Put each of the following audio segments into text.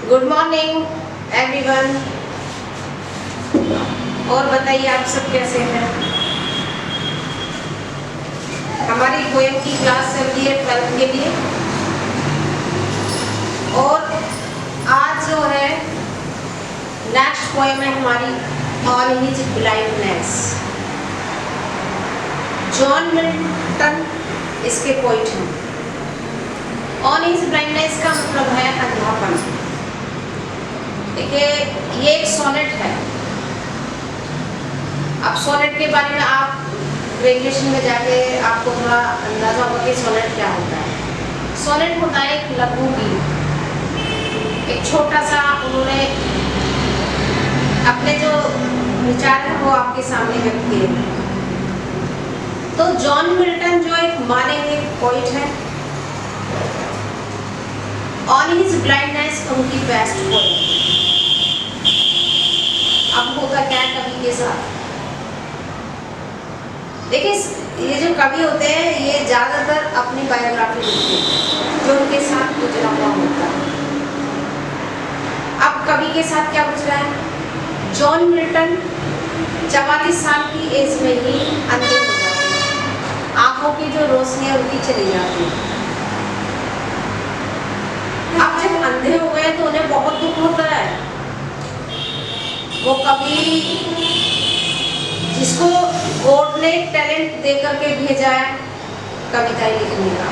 Good morning everyone. और बताइए आप सब कैसे हैं। हमारी पोएम की क्लास चल रही है 12th के लिए और आज जो है नेक्स्ट पोएम है हमारी on his blindness. John Milton इसके पोइट हैं। ऑन हिज ब्लाइंडनेस का मतलब है अंधापन। देखिए ये एक सोनेट है। अब सोनेट के बारे में आप ग्रेजुएशन में जाके आपको थोड़ा अंदाजा होगा कि सोनेट क्या होता है। सोनेट होता है एक लघु गीत, एक छोटा सा उन्होंने अपने जो विचार है वो आपके सामने व्यक्त किए। तो जॉन मिल्टन जो एक माने हुए पोइट है, ऑन हिज ब्लाइंडनेस उनकी बेस्ट पोएम। अब होता क्या है कवि के साथ, देखिए ये जो कवि होते हैं ये ज़्यादातर अपनी बायोग्राफी लिखते हैं जो उनके साथ गुजरा हुआ होता है। अब कवि के साथ क्या गुजरा है। जॉन मिल्टन 44 साल की एज में ही अंधे हो जाते हैं। आंखों की जो रोशनी है उनकी चली जाती है। अब जब अंधे हो गए तो उन्हें बहुत दुख होता है। वो कवि जिसको गॉड ने टैलेंट दे करके भेजा है कविताएं लिखने का,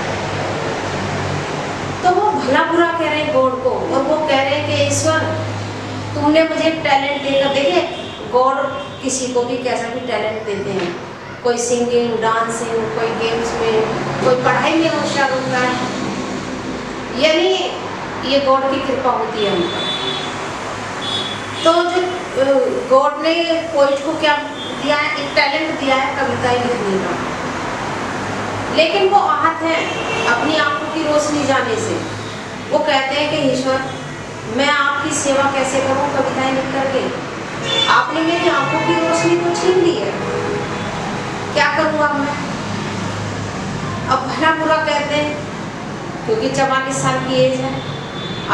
तो वो भला बुरा कह रहे हैं गॉड को और वो कह रहे हैं कि ईश्वर तुमने मुझे टैलेंट देकर, देखिए गॉड किसी को भी कैसा भी टैलेंट देते हैं। कोई सिंगिंग, डांसिंग, कोई गेम्स में, कोई पढ़ाई में होशियार होता है, यानी ये गॉड की कृपा होती है उनका। तो जो गॉड ने पोइट को क्या दिया है, एक टैलेंट दिया है कविताएं लिखने का, लेकिन वो आहत हैं अपनी आंखों की रोशनी जाने से। वो कहते हैं कि ईश्वर मैं आपकी सेवा कैसे करूं कविताएं लिख करके, आपने मेरी आंखों की रोशनी तो छीन ली है, क्या करूंगा मैं। अब भला बुरा कहते हैं क्योंकि 44 साल की एज है।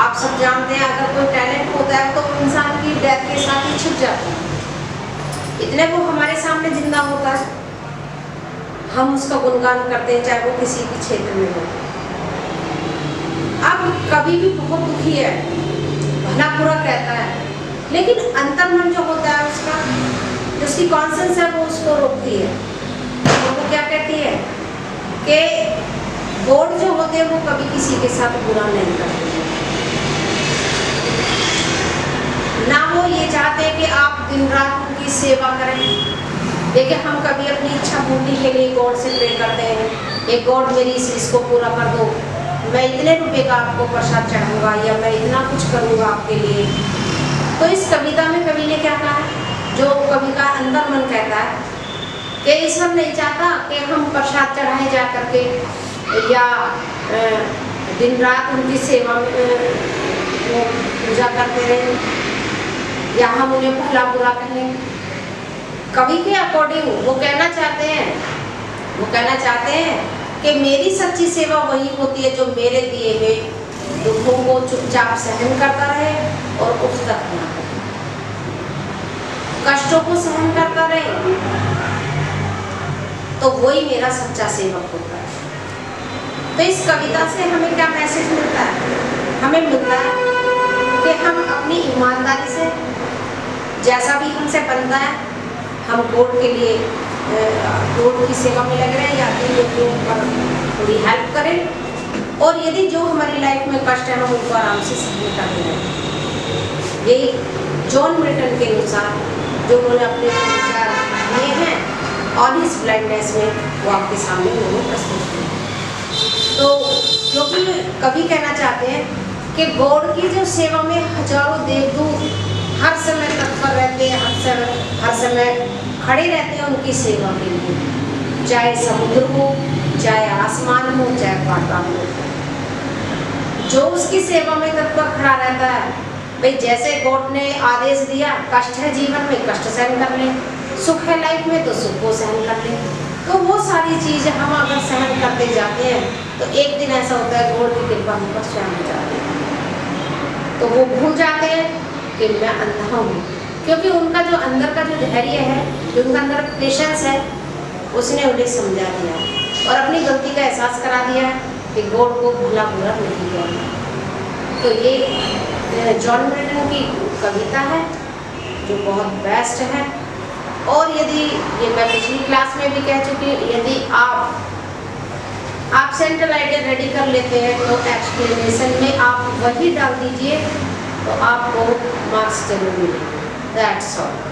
आप सब जानते हैं अगर कोई टैलेंट होता है तो इंसान की डेथ के साथ ही छुप जाता है। इतने वो हमारे सामने जिंदा होता है, हम उसका गुणगान करते हैं चाहे वो किसी भी क्षेत्र में हो। अब कभी भी बहुत दुखी है, भला बुरा कहता है, लेकिन अंतर्मन जो होता है उसका, जो उसकी कॉन्सेंस है वो उसको रोकती है। वो क्या कहती है कि गॉड जो होते हैं वो कभी किसी के साथ बुरा नहीं करते, ना वो ये चाहते हैं कि आप दिन रात उनकी सेवा करें। देखिए हम कभी अपनी इच्छा पूर्ति के लिए गॉड से प्रे करते हैं कि गॉड मेरी इस इसको पूरा कर दो, मैं इतने रुपए का आपको प्रसाद चढ़ाऊंगा या मैं इतना कुछ करूंगा आपके लिए। तो इस कविता में कवि ने क्या कहा, जो कवि का अंदर मन कहता है कि ईश्वर नहीं चाहता कि हम प्रसाद चढ़ाए जा करके या दिन रात उनकी सेवा में पूजा करते रहें या हम उन्हें भला बुरा कहें। कवि के अकॉर्डिंग वो कहना चाहते हैं कि मेरी सच्ची सेवा वही होती है जो मेरे दिए हुए दुखों को चुपचाप सहन करता रहे और उफ तक ना करे, कष्टों को सहन करता रहे, तो वही मेरा सच्चा सेवक होता है। तो इस कविता से हमें क्या मैसेज मिलता है, हमें मिलता है कि हम अपनी ईमानदारी से जैसा भी हमसे बनता है हम गॉड के लिए गॉड की सेवा में लग रहे हैं या अन्य लोगों पर थोड़ी हेल्प करें, और यदि जो हमारी लाइफ में कष्ट है हम उनको आराम से सहन करते रहें। यही जॉन मिल्टन के अनुसार जो उन्होंने अपने विचार दिए हैं ऑन हिज ब्लाइंडनेस में वो आपके सामने उन्होंने प्रस्तुत किए। तो क्योंकि कभी कहना चाहते हैं कि गॉड की जो सेवा में हजारों देवदूत हर समय तत्पर रहते हैं, हर समय खड़े रहते हैं उनकी सेवा के लिए, चाहे समुद्र हो, चाहे आसमान हो, चाहे पाताल हो। जो उसकी सेवा में तत्पर खड़ा रहता है, भाई जैसे गॉड ने आदेश दिया कष्ट है जीवन में कष्ट सहन कर लें, सुख है लाइफ में तो सुख को सहन कर लें। तो वो सारी चीज़ हम अगर सहन करते जाते हैं तो एक दिन ऐसा होता है गॉड की कृपा हम पर स्वयं हो जाती है। तो वो भूल जाते हैं कि मैं अंधा हूँ, क्योंकि उनका जो अंदर का जो धैर्य है, जो उनका अंदर पेशेंस है, उसने उन्हें समझा दिया और अपनी गलती का एहसास करा दिया कि गॉड को भला बुरा नहीं कहना। तो ये जॉन मिल्टन की कविता है जो बहुत बेस्ट है। और यदि ये मैं पिछली क्लास में भी कह चुकी हूँ, यदि आप सेंट्रल आइडिया रेडी कर लेते हैं तो एक्सप्लेनेशन में आप वही डाल दीजिए तो आपको मार्क्स जरूर मिलेंगे। That's all.